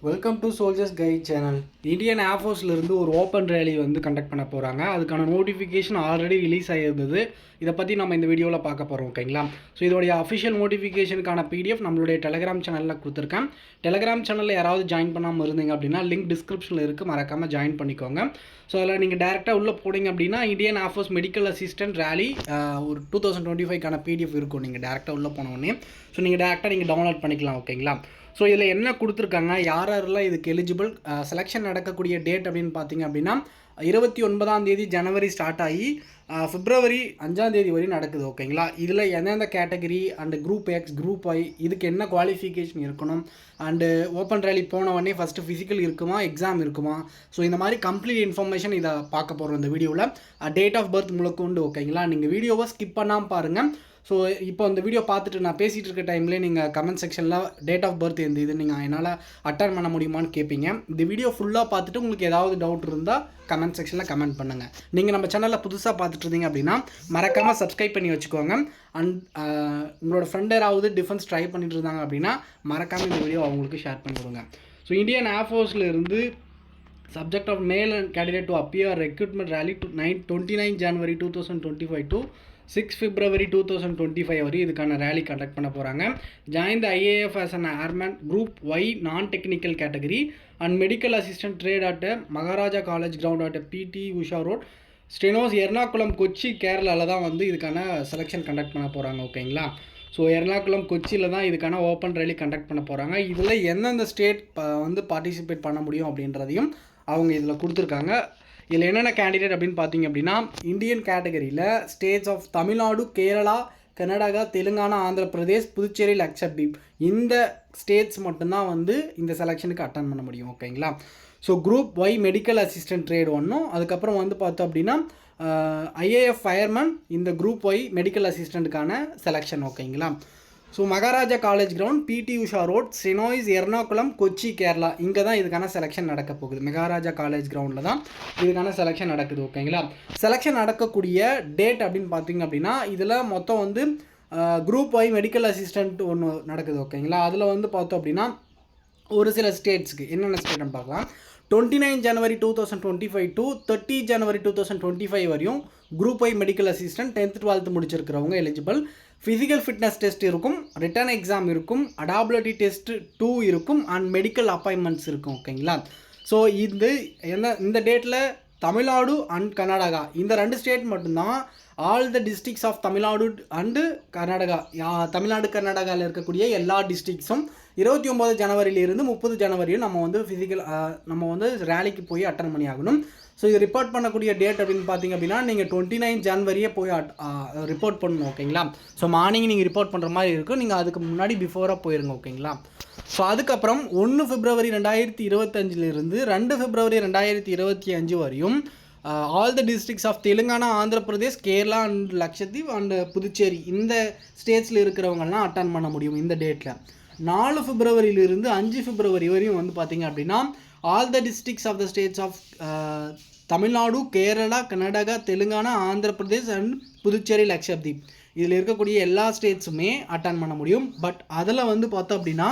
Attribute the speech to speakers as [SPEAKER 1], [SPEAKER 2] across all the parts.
[SPEAKER 1] Welcome to soldiers guide channel. Indian ஏர்ஃபோர்ஸ்லேருந்து ஒரு open rally conduct பண்ண போகிறாங்க. அதுக்கான நோட்டிஃபிகேஷன் ஆல்ரெடி ரிலீஸ் ஆகியிருந்தது. இதை பற்றி நம்ம இந்த வீடியோவில் பார்க்க போகிறோம். ஓகேங்களா? ஸோ இதோடைய அஃபிஷியல் நோட்டிஃபிகேஷனுக்கான பிடிஎஃப் நம்மளுடைய டெலிகிராம் சேனலில் கொடுத்துருக்கேன். டெலிகிராம் சேனலில் யாராவது ஜாயின் பண்ணாமல் இருந்தீங்க அப்படின்னா லிங்க் டிஸ்கிரிப்ஷனில் இருக்குது, மறக்காமல் ஜாயின் பண்ணிக்கோங்க. ஸோ அதில் நீங்கள் டேரெக்டாக உள்ளே போனீங்க அப்படின்னா Indian air force medical assistant rally ஒரு 2025க்கான பிடிஎஃப் இருக்கும். நீங்கள் டேரெக்டாக உள்ளே போனோடனே ஸோ நீங்கள் டேரெக்டாக நீங்கள் டவுன்லோட் பண்ணிக்கலாம். ஓகேங்களா? ஸோ இதில் என்ன கொடுத்துருக்காங்க, யாரெல்லாம் இதுக்கு எலிஜிபிள், செலெக்ஷன் நடக்கக்கூடிய டேட் அப்படின்னு பார்த்தீங்க அப்படின்னா 29 ஜனவரி ஸ்டார்ட் ஆகி பிப்ரவரி 5 வரை நடக்குது. ஓகேங்களா? இதில் எந்தெந்த category and group X, group Y, இதுக்கு என்ன குவாலிஃபிகேஷன் இருக்கணும், அண்டு ஓப்பன் ரேலி போன உடனே ஃபஸ்ட்டு ஃபிசிக்கல் இருக்குமா, எக்ஸாம் இருக்குமா, ஸோ இந்த மாதிரி கம்ப்ளீட் இன்ஃபர்மேஷன் இதை பார்க்க போகிறோம் இந்த வீடியோவில். டேட் ஆஃப் பர்த் முழுக்க. ஓகேங்களா? நீங்கள் வீடியோவை ஸ்கிப் பண்ணாமல் பாருங்கள். ஸோ இப்போ இந்த வீடியோ பார்த்துட்டு நான் பேசிகிட்டு இருக்க டைம்லேயே நீங்கள் கமெண்ட் செக்ஷனில் டேட் ஆஃப் பர்த் எந்த இது நீங்கள் என்னால் அட்டன் பண்ண முடியுமான்னு கேட்பீங்க. இந்த வீடியோ ஃபுல்லாக பார்த்துட்டு உங்களுக்கு ஏதாவது டவுட் இருந்தால் கமெண்ட் செக்ஷனில் கமெண்ட் பண்ணுங்கள். நீங்கள் நம்ம சேனலில் புதுசாக பார்த்துட்டு இருந்தீங்க அப்படின்னா மறக்காமல் சப்ஸ்கிரைப் பண்ணி வச்சுக்கோங்க. அண்ட் உங்களோட ஃப்ரெண்ட் யாராவது டிஃபென்ஸ் ட்ரை பண்ணிட்டு இருந்தாங்க அப்படின்னா மறக்காமல் இந்த வீடியோ அவங்களுக்கு ஷேர் பண்ணி கொடுங்க. ஸோ இந்தியன் ஏர்ஃபோர்ஸில் இருந்து subject of male and candidate to appear recruitment rally 29 January 2025 to 6 February 2025 வரை இதுக்கான ரேலி கண்டக்ட் பண்ண போகிறாங்க. Join the IAF as an airman group Y non technical category and medical assistant trade at Maharaja college ground at PT Usha road, ஸ்டெனோஸ், எர்ணாகுளம், கொச்சி, கேரளாவில் தான் இதுக்கான selection conduct பண்ண போகிறாங்க. ஓகேங்களா? ஸோ எர்ணாகுளம், கொச்சியில் தான் இதுக்கான ஓப்பன் ரேலி கண்டக்ட் பண்ண போகிறாங்க. இதில் எந்தெந்த ஸ்டேட் பார்ட்டிசிபேட் பண்ண முடியும் அப்படின்றதையும் அவங்க இதில் கொடுத்துருக்காங்க. இதில் என்னென்ன கேண்டிடேட் அப்படின்னு பார்த்தீங்க அப்படின்னா இந்தியன் கேட்டகரியில் ஸ்டேட்ஸ் ஆஃப் தமிழ்நாடு, கேரளா, கர்நாடகா, தெலுங்கானா, ஆந்திர பிரதேஷ், புதுச்சேரி, லட்சத்தீப், இந்த ஸ்டேட்ஸ் மட்டும்தான் இந்த செலெக்ஷனுக்கு அட்டன் பண்ண முடியும். ஓகேங்களா? So group Y medical assistant trade ஒன்றும், அதுக்கப்புறம் பார்த்தோம் அப்படின்னா ஐஏஎஃப் ஃபயர்மேன், இந்த குரூப் ஒய் மெடிக்கல் அசிஸ்டண்ட்டுக்கான செலெக்ஷன். ஓகேங்களா? So Maharaja college ground, PT Usha road, Shenoys, Ernakulam, Kochi, Kerala, இங்கே தான் இதுக்கான செலெக்ஷன் நடக்க போகுது. மகாராஜா காலேஜ் கிரவுண்டில் தான் இதுக்கான செலெக்ஷன் நடக்குது. ஓகேங்களா? செலெக்ஷன் நடக்கக்கூடிய டேட் அப்படின்னு பார்த்தீங்க அப்படின்னா இதில் மொத்தம் குரூப் ஒய் மெடிக்கல் அசிஸ்டண்ட் ஒன்று நடக்குது. ஓகேங்களா? அதில் பார்த்தோம் அப்படின்னா ஒரு சில ஸ்டேட்ஸுக்கு என்னென்ன ஸ்டேட்னு பார்க்கலாம். 29 ஜனவரி 2025 to 30 ஜனவரி 2025 வரையும் group Y medical assistant 10th 12th முடிச்சிருக்கிறவங்க எலிஜிபிள். ஃபிசிக்கல் ஃபிட்னஸ் டெஸ்ட் இருக்கும், ரிட்டன் எக்ஸாம் இருக்கும், அடாபிலிட்டி டெஸ்ட் 2 இருக்கும், அண்ட் மெடிக்கல் அப்பாயின்மெண்ட்ஸ் இருக்கும். ஓகேங்களா? ஸோ இந்த டேட்டில் தமிழ்நாடு அண்ட் கர்நாடகா இந்த 2 ஸ்டேட் மட்டும்தான் all the districts of Tamil Nadu and Karnataka, Tamil Nadu கர்நாடகாவில் இருக்கக்கூடிய எல்லா டிஸ்ட்ரிக்ஸும் 29 ஜனவரியிலிருந்து 30 ஜனவரியும் நம்ம ஃபிசிக்கல் நம்ம ரேலிக்கு போய் அட்டன் பண்ணி ஆகணும். ஸோ இது ரிப்போர்ட் பண்ணக்கூடிய டேட் அப்படின்னு பார்த்தீங்க அப்படின்னா நீங்கள் 29 ஜனவரியே போய் ரிப்போர்ட் பண்ணணும். ஓகேங்களா? ஸோ மார்னிங் நீங்கள் ரிப்போர்ட் பண்ணுற மாதிரி இருக்கும். நீங்கள் அதுக்கு முன்னாடி பிஃபோராக போயிருங்க. ஓகேங்களா? ஸோ அதுக்கப்புறம் 1 பிப்ரவரி 2025 2 பிப்ரவரி 2025 வரையும் all the districts of Telangana, Andhra Pradesh, Kerala and Lakshadweep and Puducherry இந்த ஸ்டேட்ஸில் இருக்கிறவங்கலாம் அட்டன் பண்ண முடியும் இந்த டேட்டில். 4 பிப்ரவரியிலிருந்து 5 பிப்ரவரி வரையும் பார்த்தீங்க அப்படின்னா all the districts of the states of Tamil Nadu, Kerala, Karnataka, Telangana, Andhra Pradesh and Puducherry, Lakshadweep இதில் இருக்கக்கூடிய எல்லா ஸ்டேட்ஸுமே அட்டன் பண்ண முடியும். பட் அதில் பார்த்தோம் அப்படின்னா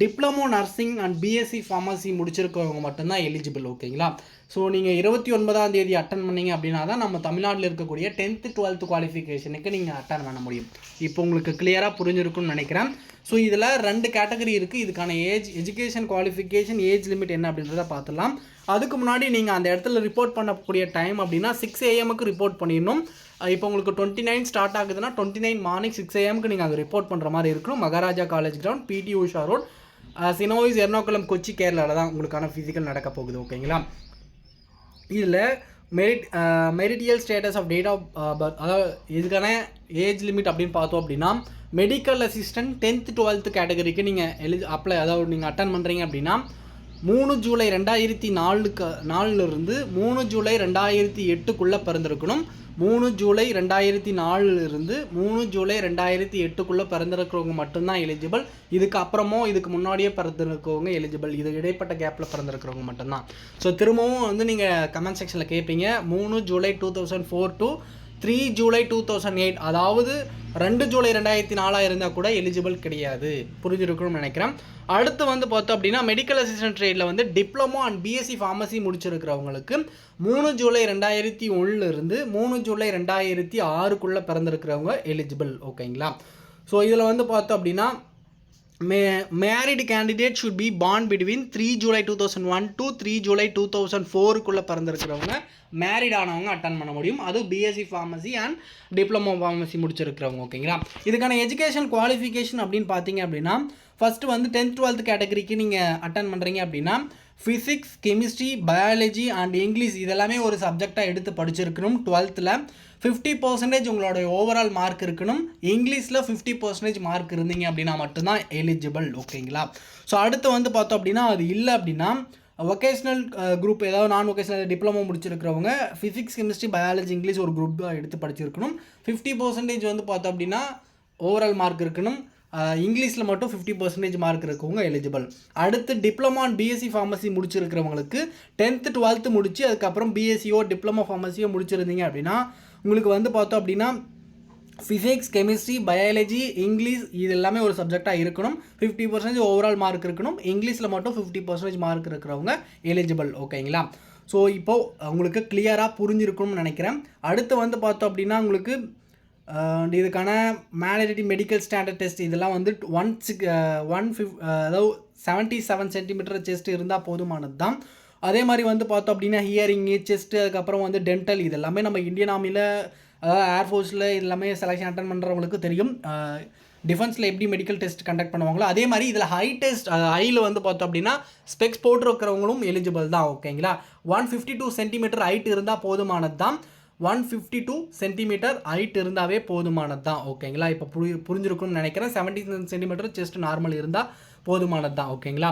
[SPEAKER 1] diploma nursing and BSc pharmacy முடிச்சிருக்கவங்க மட்டும்தான் எலிஜிபிள். ஓகேங்களா? ஸோ நீங்கள் 29 அட்டன் பண்ணிங்க அப்படின்னா தான் நம்ம தமிழ்நாட்டில் இருக்கக்கூடிய 10th 12th குவாலிஃபிகேஷனுக்கு நீங்கள் அட்டன் பண்ண முடியும். இப்போ உங்களுக்கு கிளியராக புரிஞ்சிருக்குன்னு நினைக்கிறேன். ஸோ இதில் 2 கேட்டகரி இருக்குது. இதுக்கான எஜுகேஷன் குவாலிஃபிகேஷன், ஏஜ் லிமிட் என்ன அப்படின்றத பார்த்துடலாம். அதுக்கு முன்னாடி நீங்கள் அந்த இடத்துல ரிப்போர்ட் பண்ணக்கூடிய டைம் அப்படின்னா 6 AM ரிப்போர்ட் பண்ணிடணும். இப்போ உங்களுக்கு 29 ஸ்டார்ட் ஆகுதுன்னா 29 மார்னிங் 6 AM நீங்கள் அங்கே ரிப்போர்ட் பண்ணுற மாதிரி இருக்கணும். Maharaja college ground, PT Usha road, சினோய்ஸ், எர்ணாகுளம், கொச்சி, கேரளாவில் தான் உங்களுக்கான ஃபிசிக்கல் நடக்க போகுது. ஓகேங்களா? இதில் marital status of date of birth, அதாவது இதுக்கான ஏஜ் லிமிட் அப்படின்னு பார்த்தோம் அப்படின்னா மெடிக்கல் அசிஸ்டன்ட் 10th 12th கேட்டகரிக்கு நீங்கள் அதாவது நீங்கள் அட்டன் பண்ணுறீங்க அப்படின்னா 3 ஜூலை 2004 3 ஜூலை 2008 பிறந்திருக்கணும். 3 ஜூலை 2004 3 ஜூலை 2008 பிறந்திருக்கிறவங்க மட்டும்தான் எலிஜிபிள். இதுக்கு அப்புறமும் இதுக்கு முன்னாடியே பிறந்திருக்கிறவங்க எலிஜிபிள். இது இடைப்பட்ட கேப்பில் பிறந்திருக்கிறவங்க மட்டும்தான். ஸோ திரும்பவும் நீங்கள் கமெண்ட் செக்ஷனில் கேட்பீங்க 3 ஜூலை 2004 to 3 ஜூலை 2008, அதாவது 2 ஜூலை 2004 இருந்தால் கூட எலிஜிபிள் கிடையாது. புரிஞ்சிருக்கணும்னு நினைக்கிறேன். அடுத்து வந்து பார்த்தோம் அப்படின்னா மெடிக்கல் அசிஸ்டன்ட் ட்ரேடில் வந்து டிப்ளமோ அண்ட் பிஎஸ்சி ஃபார்மசி முடிச்சிருக்கிறவங்களுக்கு 3 ஜூலை 2001 3 ஜூலை 2006 பிறந்திருக்கிறவங்க எலிஜிபிள். ஓகேங்களா. ஸோ இதில் வந்து பார்த்தோம் அப்படின்னா married candidate should be born between 3 ஜூலை 2001 to 3 ஜூலை 2004 பிறந்திருக்கிறவங்க மேரிட் ஆனவங்க அட்டன் பண்ண முடியும். அது BSc pharmacy and diploma pharmacy முடிச்சிருக்கிறவங்க. ஓகேங்களா. இதுக்கான எஜுகேஷன் குவாலிஃபிகேஷன் அப்படின்னு பார்த்தீங்க அப்படின்னா ஃபஸ்ட்டு வந்து 10th 12th கேட்டகரிக்கு நீங்கள் அட்டன் பண்ணுறீங்க அப்படின்னா physics, chemistry, biology and English இதெல்லாமே ஒரு சப்ஜெக்டாக எடுத்து படிச்சிருக்கணும். 12th 50% உங்களோட ஓவரால் மார்க் இருக்கணும். இங்கிலீஷில் 50% மார்க் இருந்தீங்க அப்படின்னா மட்டும்தான் எலிஜிபிள். ஓகேங்களா. ஸோ அடுத்து வந்து பார்த்தோம் அப்படின்னா அது இல்லை அப்படின்னா வொகேஷ்னல் குரூப் ஏதாவது நான் வொகேஷ்னல் டிப்ளமோ முடிச்சிருக்கிறவங்க ஃபிசிக்ஸ், கெமிஸ்ட்ரி, பயாலஜி, இங்கிலீஷ் ஒரு குரூப் எடுத்து படிச்சிருக்கணும். 50% வந்து பார்த்தோம் அப்படின்னா ஓவரால் மார்க் இருக்கணும். இங்கிலீஷில் மட்டும் 50% மார்க் இருக்கவங்க எலிஜிபிள். அடுத்து டிப்ளமோ அண்ட் பிஎஸ்சி ஃபார்மசி முடிச்சிருக்கிறவங்களுக்கு 10th 12th முடிச்சு அதுக்கப்புறம் பிஎஸ்சியோ டிப்ளமோ ஃபார்மசியோ முடிச்சிருந்தீங்க அப்படின்னா உங்களுக்கு வந்து பார்த்தோம் அப்படின்னா ஃபிசிக்ஸ், கெமிஸ்ட்ரி, பயாலஜி, இங்கிலீஷ் இது எல்லாமே ஒரு சப்ஜெக்டாக இருக்கணும். 50% ஓவரால் மார்க் இருக்கணும். இங்கிலீஷில் மட்டும் 50% மார்க் இருக்கிறவங்க எலிஜிபிள். ஓகேங்களா. ஸோ இப்போது உங்களுக்கு கிளியராக புரிஞ்சிருக்கணும்னு நினைக்கிறேன். அடுத்து வந்து பார்த்தோம் அப்படின்னா உங்களுக்கு இதுக்கான மேனடரி மெடிக்கல் ஸ்டாண்டர்ட் டெஸ்ட் இதெல்லாம் வந்து 77 சென்டிமீட்டர் செஸ்ட் இருந்தால் போதுமானது தான். அதே மாதிரி வந்து பார்த்தோம் அப்படின்னா ஹியரிங்கு, செஸ்ட்டு, அதுக்கப்புறம் வந்து டென்டல் இது எல்லாமே நம்ம இந்தியன் ஆர்மியில் அதாவது ஏர்ஃபோர்ஸில் எல்லாமே செலெக்ஷன் அட்டன் பண்ணுறவங்களுக்கு தெரியும். டிஃபென்ஸில் எப்படி மெடிக்கல் டெஸ்ட் கண்டக்ட் பண்ணுவாங்களோ அதே மாதிரி இதில் ஹை டெஸ்ட் ஹையில் வந்து பார்த்தோம் அப்படின்னா ஸ்பெக்ஸ் போட்டிருக்கிறவங்களும் எலிஜிபிள் தான். ஓகேங்களா. 152 சென்டிமீட்டர் ஹைட் இருந்தால் போதுமானது தான். 152 சென்டிமீட்டர் ஹைட் இருந்தாவே போதுமானது தான். ஓகேங்களா. இப்போ புரிஞ்சிருக்கும்னு நினைக்கிறேன். 17 சென்டிமீட்டர் செஸ்ட் நார்மல் இருந்தால் போதுமானது தான். ஓகேங்களா.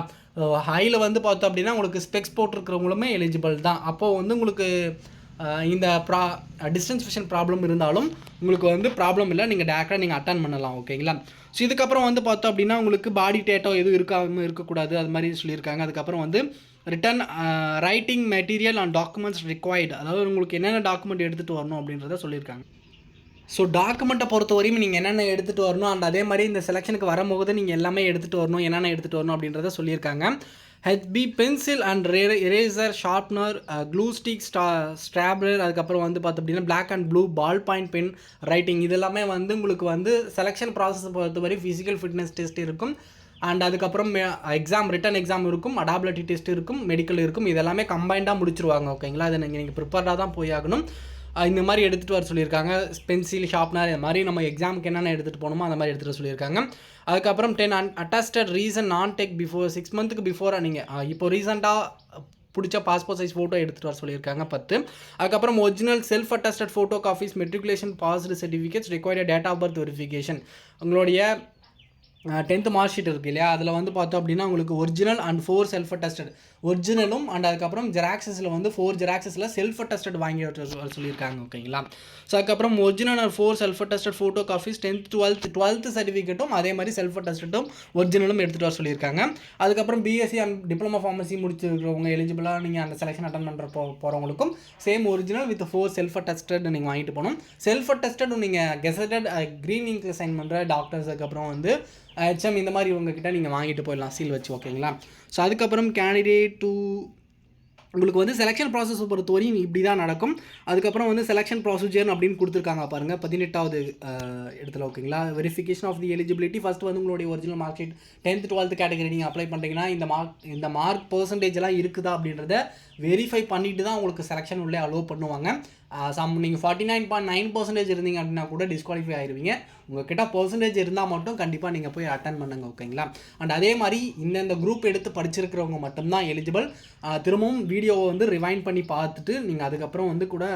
[SPEAKER 1] ஹையில் வந்து பார்த்தோம் அப்படின்னா உங்களுக்கு ஸ்பெக்ஸ் போட்டிருக்கிறவங்களுமே எலிஜிபிள் தான். அப்போது வந்து உங்களுக்கு இந்த டிஸ்டன்ஸ் விஷன் ப்ராப்ளம் இருந்தாலும் உங்களுக்கு வந்து ப்ராப்ளம் இல்லை, நீங்கள் டேரெக்டாக நீங்கள் அட்டன் பண்ணலாம். ஓகேங்களா. ஸோ இதுக்கப்புறம் வந்து பார்த்தோம் அப்படின்னா உங்களுக்கு பாடி டேட்டோ எதுவும் இருக்கக்கூடாது அது மாதிரி சொல்லியிருக்காங்க. அதுக்கப்புறம் வந்து written writing material and documents required, அதாவது உங்களுக்கு என்னென்ன டாக்குமெண்ட் எடுத்துகிட்டு வரணும் அப்படின்றத சொல்லியிருக்காங்க. ஸோ டாக்குமெண்ட்டை பொறுத்த வரையும் நீங்கள் என்னென்ன எடுத்துகிட்டு வரணும் அண்ட் அதே மாதிரி இந்த செலெக்ஷனுக்கு வரும்போது நீங்கள் எல்லாமே எடுத்துகிட்டு வரணும், என்னென்ன எடுத்துகிட்டு வரணும் அப்படின்றத சொல்லியிருக்காங்க. HB pencil and eraser, sharpener, glue stick, stapler, அதுக்கப்புறம் வந்து பார்த்தோம் அப்படின்னா black and blue, ball point pen, writing இதெல்லாமே வந்து உங்களுக்கு வந்து செலெக்ஷன் ப்ராசஸ் பொறுத்தவரை ஃபிசிக்கல் ஃபிட்னஸ் டெஸ்ட் இருக்கும். அண்ட் அதுக்கப்புறம் ரிட்டன் எக்ஸாம் இருக்கும், அடாபிலிட்டி டெஸ்ட் இருக்கும், மெடிக்கல் இருக்கும். இதெல்லாமே கம்பைண்டாக முடிச்சிருவாங்க. ஓகேங்களா. அதை நீங்கள் ப்ரிப்பேர்டாக தான் போய் ஆகணும். இந்த மாதிரி எடுத்துகிட்டு வர சொல்லியிருக்காங்க. பென்சில், ஷார்ப்னர் இது மாதிரி நம்ம எக்ஸாமுக்கு என்னென்ன எடுத்துகிட்டு போகணுமோ அந்த மாதிரி எடுத்துகிட்டு சொல்லியிருக்காங்க. அதுக்கப்புறம் 10 அட்டஸ்டட் ரீசன் நான் டேக் பிஃபோர் 6 மந்த்துக்கு பிஃபோராக நீங்கள் இப்போ ரீசெண்டாக பிடிச்ச பாஸ்போர்ட் சைஸ் ஃபோட்டோ எடுத்துகிட்டு வர சொல்லியிருக்காங்க 10. அதுக்கப்புறம் original self attested photo copies, matriculation passed certificates, required date of birth verification. உங்களுடைய 10th மார்க் ஷீட் இருக்குது இல்லையா, அதில் வந்து பார்த்தோம் அப்படின்னா உங்களுக்கு ஒரிஜினல் அண்ட் 4 செல்ஃப் அட்டஸ்டட் ஒரிஜினலும் அண்ட் அதுக்கப்புறம் ஜெராக்ஸஸில் வந்து 4 ஜெராக்ஸஸில் செல்ஃப் அட்டஸ்டட் வாங்கி வர சொல்லியிருக்காங்க. ஓகேங்களா. ஸோ அதுக்கப்புறம் original and 4 self attested photo copies, 10th 12th சர்டிஃபிகேட்டும் அதே மாதிரி செல்ஃப் அட்டஸ்டட்டும் ஒரிஜினலும் எடுத்துகிட்டு வர சொல்லியிருக்காங்க. அதுக்கப்புறம் பிஎஸ்சி அண்ட் டிப்ளமோ ஃபார்மசி முடிச்சிருக்கிறவங்க எலிஜிபிளாக நீங்கள் அந்த செலெக்ஷன் அட்டன் பண்ணுற போகிறவங்களுக்கும் same original with 4 self attested நீங்கள் வாங்கிட்டு போகணும். செல்ஃப் அட்டஸ்டட் நீங்கள் கெசட்டட் க்ரீன் இங்க் சைன் பண்ணுற டாக்டர்ஸ், அதுக்கப்புறம் வந்து ஹெச்எம் இந்த மாதிரி உங்ககிட்ட நீங்கள் வாங்கிட்டு போயிடலாம் சீல் வச்சு. ஓகேங்களா. ஸோ அதுக்கப்புறம் கேண்டிடேட் டூ உங்களுக்கு வந்து செலெக்ஷன் ப்ராசஸ் பொறுத்த வரையும் இப்படி தான் நடக்கும். அதுக்கப்புறம் வந்து செலெக்ஷன் ப்ரொசீஜர் அப்படின்னு கொடுத்துருக்காங்க பாருங்கள் 18வது இடத்துல. ஓகேங்களா. Verification of the eligibility first வந்து உங்களுடைய original mark sheet 10th 12th category நீங்கள் அப்ளை பண்ணுறீங்கன்னா இந்த மார்க் பர்சன்டேஜ்லாம் இருக்குதா அப்படின்றத வெரிஃபை பண்ணிட்டு தான் உங்களுக்கு செலெக்ஷன் உள்ளே அலோவ் பண்ணுவாங்க. நீங்கள் 49.9% இருந்தீங்க அப்படின்னா கூட டிஸ்குவாலிஃபை ஆயிடுவீங்க. உங்கள்கிட்ட பர்சன்டேஜ் இருந்தால் மட்டும் கண்டிப்பாக நீங்கள் போய் அட்டன் பண்ணுங்க. ஓகேங்களா. அண்ட் அதே மாதிரி இந்த குரூப் எடுத்து படிச்சிருக்கிறவங்க மட்டும்தான் எலிஜிபிள். திரும்பவும் வீடியோவை வந்து ரிவைண்ட் பண்ணி பார்த்துட்டு நீங்கள் அதுக்கப்புறம் வந்து கூட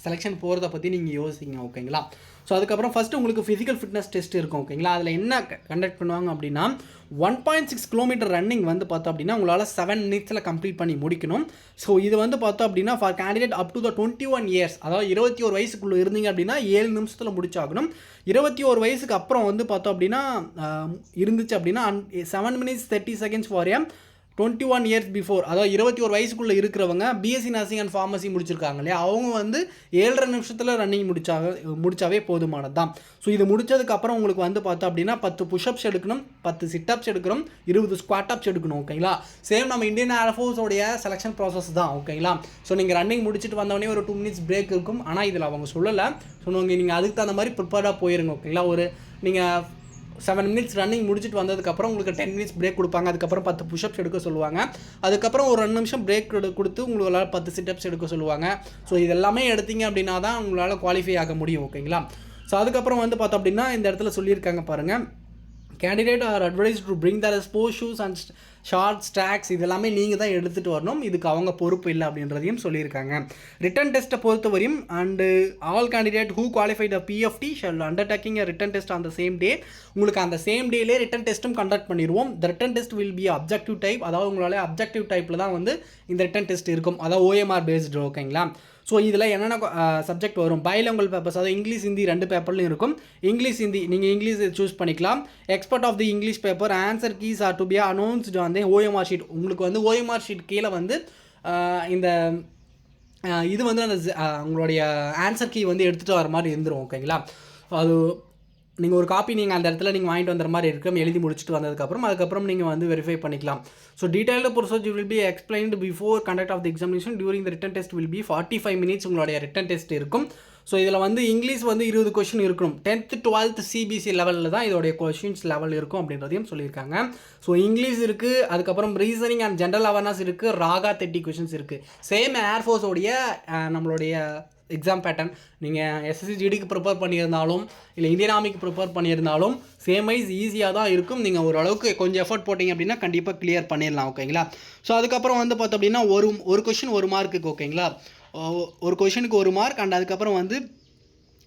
[SPEAKER 1] செலெக்ஷன் போகிறத பற்றி நீங்கள் யோசிங்க. ஓகேங்களா. ஸோ அதுக்கப்புறம் ஃபஸ்ட்டு உங்களுக்கு ஃபிசிக்கல் ஃபிட்னஸ் டெஸ்ட் இருக்கும். ஓகேங்களா. அதில் என்ன கண்டக்ட் பண்ணுவாங்க அப்படின்னா 1.6 கிலோமீட்டர் ரன்னிங் வந்து பார்த்தோம் அப்படின்னா உங்களால் 7 minutes கம்ப்ளீட் பண்ணி முடிக்கணும். ஸோ இது வந்து பார்த்தோம் அப்படின்னா for candidate up to the 21 years, அதாவது 21 வயசுக்குள்ளே இருந்தீங்க அப்படின்னா 7 நிமிஷத்தில் முடிச்சாகணும். 21 வயசுக்கு அப்புறம் வந்து பார்த்தோம் அப்படின்னா இருந்துச்சு அப்படின்னா 7 minutes 30 seconds for 21 years before, அதாவது 21 வயசுக்குள்ளே இருக்கிறவங்க பிஎஸ்சி நர்சிங் அண்ட் ஃபார்மசி முடிச்சிருக்காங்க இல்லையா, அவங்க வந்து 7.5 நிமிஷத்தில் ரன்னிங் முடிச்சாவே போதுமானது தான். ஸோ இது முடிச்சதுக்கப்புறம் உங்களுக்கு வந்து பார்த்தோம் அப்படின்னா 10 புஷ்அப்ஸ் எடுக்கணும், 10 சிட்டப்ஸ் எடுக்கணும், 20 ஸ்குவாட் அப்ஸ் எடுக்கணும். ஓகேங்களா. சேம் நம்ம இந்தியன் ஏர்ஃபோர்ஸோடைய செலெக்ஷன் ப்ராசஸ் தான். ஓகேங்களா. ஸோ நீங்கள் ரன்னிங் முடிச்சுட்டு வந்தோடனே ஒரு 2 மினிட்ஸ் பிரேக் இருக்கும். ஆனால் இதில் அவங்க சொல்லலை. ஸோ நீங்கள் அதுக்கு தகுந்த மாதிரி ப்ரிப்பேர்டாக போயிருங்க. ஓகேங்களா. ஒரு நீங்கள் 7 மினிட்ஸ் ரன்னிங் முடிச்சுட்டு வந்ததுக்கப்புறம் உங்களுக்கு 10 மினிட்ஸ் பிரேக் கொடுப்பாங்க. அதுக்கப்புறம் 10 புஷ்அப்ஸ் எடுக்க சொல்லுவாங்க. அதுக்கப்புறம் ஒரு 2 நிமிஷம் பிரேக் கொடுத்து உங்களால் 10 சிட்டப்ஸ் எடுக்க சொல்லுவாங்க. ஸோ இதெல்லாமே எடுத்தீங்க அப்படின்னா தான் உங்களால் குவாலிஃபை ஆக முடியும். ஓகேங்களா. ஸோ அதுக்கப்புறம் வந்து பார்த்தோம் அப்படின்னா இந்த இடத்துல சொல்லியிருக்காங்க பாருங்கள், candidate are advise to bring the sports shoes and shorts tracks இதெல்லாமே நீங்கள் தான் எடுத்துகிட்டு வரணும். இதுக்கு அவங்க பொறுப்பு இல்லை அப்படின்றதையும் சொல்லியிருக்காங்க. ரிட்டன் டெஸ்ட்டை பொறுத்தவரையும் and all candidate who qualified the PFT shall undertaking written test on the same day. உங்களுக்கு அந்த சேம் டேலே ரிட்டன் டெஸ்ட்டும் கண்டக்ட் பண்ணிடுவோம். த written test will B objective type, அதாவது உங்களால் அப்ஜெக்டிவ் டைப்பில் தான் வந்து இந்த ரிட்டன் டெஸ்ட் இருக்கும். அதாவது OMR பேஸ்டு. ஓகேங்களா. ஸோ இதில் என்னென்ன சப்ஜெக்ட் வரும், பைலிங்குவல் பேப்பர்ஸ், அதாவது இங்கிலீஷ் ஹிந்தி 2 பேப்பர்லையும் இருக்கும். இங்கிலீஷ் ஹிந்தி நீங்கள் இங்கிலீஷ் சூஸ் பண்ணிக்கலாம். Expert of the English paper answer keys are to be announced வந்து OMR ஷீட். உங்களுக்கு வந்து OMR ஷீட் கீழே வந்து இந்த இது வந்து அந்த உங்களுடைய ஆன்சர் கீ வந்து எடுத்துகிட்டு வர மாதிரி இருந்துடும். ஓகேங்களா. அது நீங்கள் ஒரு காப்பி நீங்கள் அந்த இடத்துல நீங்கள் வாங்கிட்டு வந்த மாதிரி இருக்கும். எழுதி முடிச்சுட்டு அதுக்கப்புறம் நீங்கள் வந்து வெரிஃபை பண்ணிக்கலாம். So detailed procedure will be explained before conduct of the examination during the written test will be 45 minutes உங்களுடைய ரிட்டன் டெஸ்ட் இருக்கும். ஸோ இதில் வந்து இங்கிலீஷ் வந்து 20 கொஷின் இருக்கணும். 10th 12th CBC லெவலில் தான் இதோடைய கொஷின்ஸ் லெவல் இருக்கும் அப்படின்றதையும் சொல்லியிருக்காங்க. ஸோ இங்கிலீஷ் இருக்குது, அதுக்கப்புறம் ரீசனிங் அண்ட் ஜென்ரல் அவேர்னஸ் இருக்குது, ராகா 30 கொஷின்ஸ் இருக்குது. சேம் ஏர்ஃபோர்ஸோடைய நம்மளுடைய எக்ஸாம் பேட்டர்ன் நீங்கள் SSC GDக்கு ப்ரிப்பேர் பண்ணியிருந்தாலும் இல்லை இந்தியன் ஆர்மிக்கு ப்ரிப்பேர் பண்ணியிருந்தாலும் சேம் வைஸ் ஈஸியாக தான் இருக்கும். நீங்கள் ஓரளவுக்கு கொஞ்சம் எஃபர்ட் போட்டிங்க அப்படின்னா கண்டிப்பாக கிளியர் பண்ணிடலாம். ஓகேங்களா. ஸோ அதுக்கப்புறம் வந்து பார்த்தோம் அப்படின்னா ஒரு கொஷின் 1 மார்க்குக்கு. ஓகேங்களா. ஒரு கொஷினுக்கு 1 மார்க் அண்ட் அதுக்கப்புறம் வந்து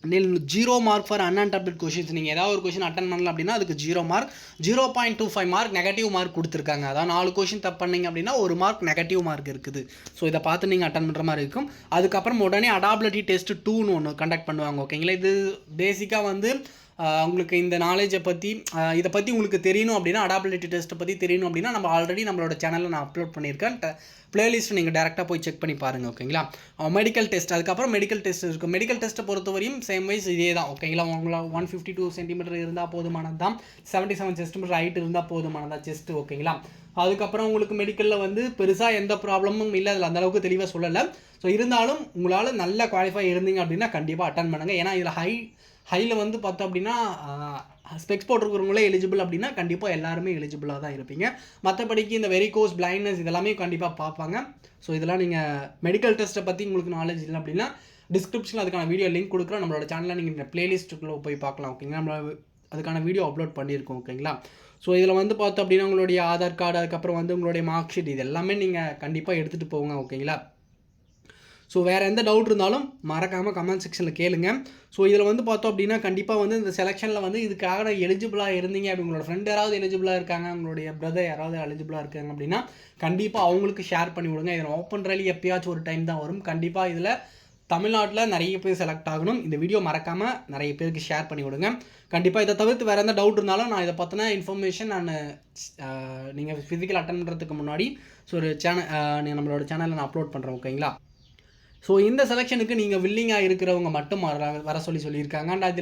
[SPEAKER 1] 0 மார்க் ஃபார் அன்அன்டப்டட் கொஷின்ஸ். நீங்கள் ஏதாவது ஒரு கொஷின் அட்டன் பண்ணல அப்படின்னா அதுக்கு 0 மார்க், 0.25 மார்க் நெகட்டிவ் மார்க் கொடுத்துருக்காங்க. அதாவது 4 கொஷின் தப்பு பண்ணிங்க அப்படின்னா 1 மார்க் நெகட்டிவ் மார்க் இருக்குது. ஸோ இதை பார்த்து நீங்கள் அட்டன் பண்ணுற மாதிரி இருக்கும். அதுக்கப்புறம் உடனே அடாபிலிட்டி டெஸ்ட் 2ன்னு ஒன்று கண்டக்ட் பண்ணுவாங்க. ஓகேங்களா. இது பேசிக்காக வந்து உங்களுக்கு இந்த நாலேஜை பற்றி இதை பற்றி உங்களுக்கு தெரியணும் அப்படின்னா, அடாபிலிட்டி டெஸ்ட்டை பற்றி தெரியணும் அப்படின்னா நம்ம ஆல்ரெடி நம்மளோட சேனலில் நான் அப்லோட் பண்ணியிருக்கேன். பிளேலிஸ்ட் நீங்கள் டேரெக்டாக போய் செக் பண்ணி பாருங்கள். ஓகேங்களா. மெடிக்கல் டெஸ்ட், அதுக்கப்புறம் மெடிக்கல் டெஸ்ட் இருக்கும். மெடிக்கல் டெஸ்ட்டை பொறுத்தவரையும் சேம் வைஸ் இதே தான். ஓகேங்களா. உங்களால் 152 சென்டிமீட்டர் இருந்தால் போதுமானது தான், 77 சென்டிமீட்டர் ஹைட் இருந்தால் போதுமானதா செஸ்ட்டு. ஓகேங்களா. அதுக்கப்புறம் உங்களுக்கு மெடிக்கலில் வந்து பெருசாக எந்த ப்ராப்ளமும் இல்லை, அதில் அந்தளவுக்கு தெளிவாக சொல்லலை. ஸோ இருந்தாலும் உங்களால் நல்ல குவாலிஃபை இருந்தீங்க அப்படின்னா கண்டிப்பாக அட்டன் பண்ணுங்கள். ஏன்னா இதில் ஹையில் வந்து பார்த்தோம் அப்படின்னா ஸ்பெக்ஸ் போட்டிருக்கிறவங்களே எலிஜிபிள் அப்படின்னா கண்டிப்பாக எல்லாருமே எலிஜிபிளாக தான் இருப்பீங்க. மற்றபடிக்கு இந்த வெரிகோஸ், பிளைண்ட்னஸ் இதெல்லாமே கண்டிப்பாக பார்ப்பாங்க. ஸோ இதெல்லாம் நீங்கள் மெடிக்கல் டெஸ்ட்டை பற்றி உங்களுக்கு நாலேஜ் இல்லை அப்படின்னா டிஸ்கிரிப்ஷனில் அதுக்கான வீடியோ லிங்க் கொடுக்குறோம். நம்மளோட சேனலில் நீங்கள் இந்த பிளேலிஸ்ட்டுக்குள்ளே போய் பார்க்கலாம். ஓகேங்களா. நம்ம அதுக்கான வீடியோ அப்லோட் பண்ணியிருக்கோம். ஓகேங்களா. ஸோ இதில் வந்து பார்த்தோம் அப்படின்னா உங்களுடைய ஆதார் கார்டு, அதுக்கப்புறம் வந்து உங்களுடைய மார்க் ஷீட் இது எல்லாமே நீங்கள் கண்டிப்பாக எடுத்துகிட்டு போங்க. ஓகேங்களா. ஸோ வேறு எந்த டவுட் இருந்தாலும் மறக்காமல் கமெண்ட் செக்ஷனில் கேளுங்க. ஸோ இதில் வந்து பார்த்தோம் அப்படின்னா கண்டிப்பாக வந்து இந்த செலெக்ஷனில் வந்து இதுக்காக எலிஜிபிளாக இருந்தீங்க அப்படி உங்களோட ஃப்ரெண்ட் யாராவது எலிஜிபிளாக இருக்காங்க, உங்களுடைய பிரதர் யாராவது எலிஜிபிளாக இருக்காங்க அப்படின்னா கண்டிப்பாக அவங்களுக்கு ஷேர் பண்ணி விடுங்க. இதில் ஓப்பன் ரேலி எப்பயாச்சும் ஒரு டைம் தான் வரும். கண்டிப்பாக இதில் தமிழ்நாட்டில் நிறைய பேர் செலக்ட் ஆகணும். இந்த வீடியோ மறக்காமல் நிறைய பேருக்கு ஷேர் பண்ணி விடுங்க. கண்டிப்பாக இதை தவிர்த்து வேறு எந்த டவுட் இருந்தாலும் நான் இதை பற்றின இன்ஃபர்மேஷன் நான் நீங்கள் ஃபிசிக்கல் அட்டன் பண்ணுறதுக்கு முன்னாடி ஸோ ஒரு சேனல் நம்மளோட சேனலில் நான் அப்லோட் பண்ணுறேன். ஓகேங்களா. ஸோ இந்த செலெக்ஷனுக்கு நீங்கள் வில்லிங்காக இருக்கிறவங்க மட்டும் வர சொல்லியிருக்காங்க. அண்ட்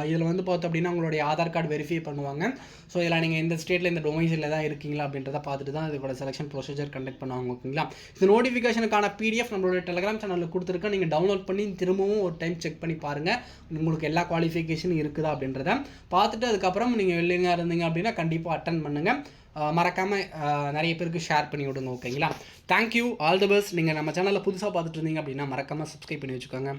[SPEAKER 1] இதில் வந்து பார்த்தோம் அப்படின்னா உங்களுடைய ஆதார் கார்டு வெரிஃபை பண்ணுவாங்க. ஸோ இதில் நீங்கள் இந்த ஸ்டேட்டில் இந்த டொமைஸில் தான் இருக்கீங்களா அப்படின்றத பார்த்துட்டு தான் இதோட செலெக்ஷன் ப்ரொசீஜர் கண்டக்ட் பண்ணுவாங்க. ஓகேங்களா. இந்த நோட்டிஃபிகேஷனுக்கான PDF நம்மளோட டெலிகிராம் சேனலில் கொடுத்துருக்கேன். நீங்கள் டவுன்லோட் பண்ணி திரும்பவும் ஒரு டைம் செக் பண்ணி பாருங்கள் உங்களுக்கு எல்லா குவாலிஃபிகேஷனும் இருக்குதா அப்படின்றத பார்த்துட்டு அதுக்கப்புறம் நீங்கள் வில்லிங்காக இருந்தீங்க அப்படின்னா கண்டிப்பாக அட்டன் பண்ணுங்கள். மறக்காமல் நிறைய பேருக்கு ஷேர் பண்ணி விடுங்க. ஓகேங்களா. Thank you, all the best. நீங்கள் நம்ம சேனலில் புதுசாக பார்த்துட்டு இருந்தீங்க அப்படின்னா மறக்காமல் சப்ஸ்கிரைப் பண்ணி வச்சுக்கோங்க.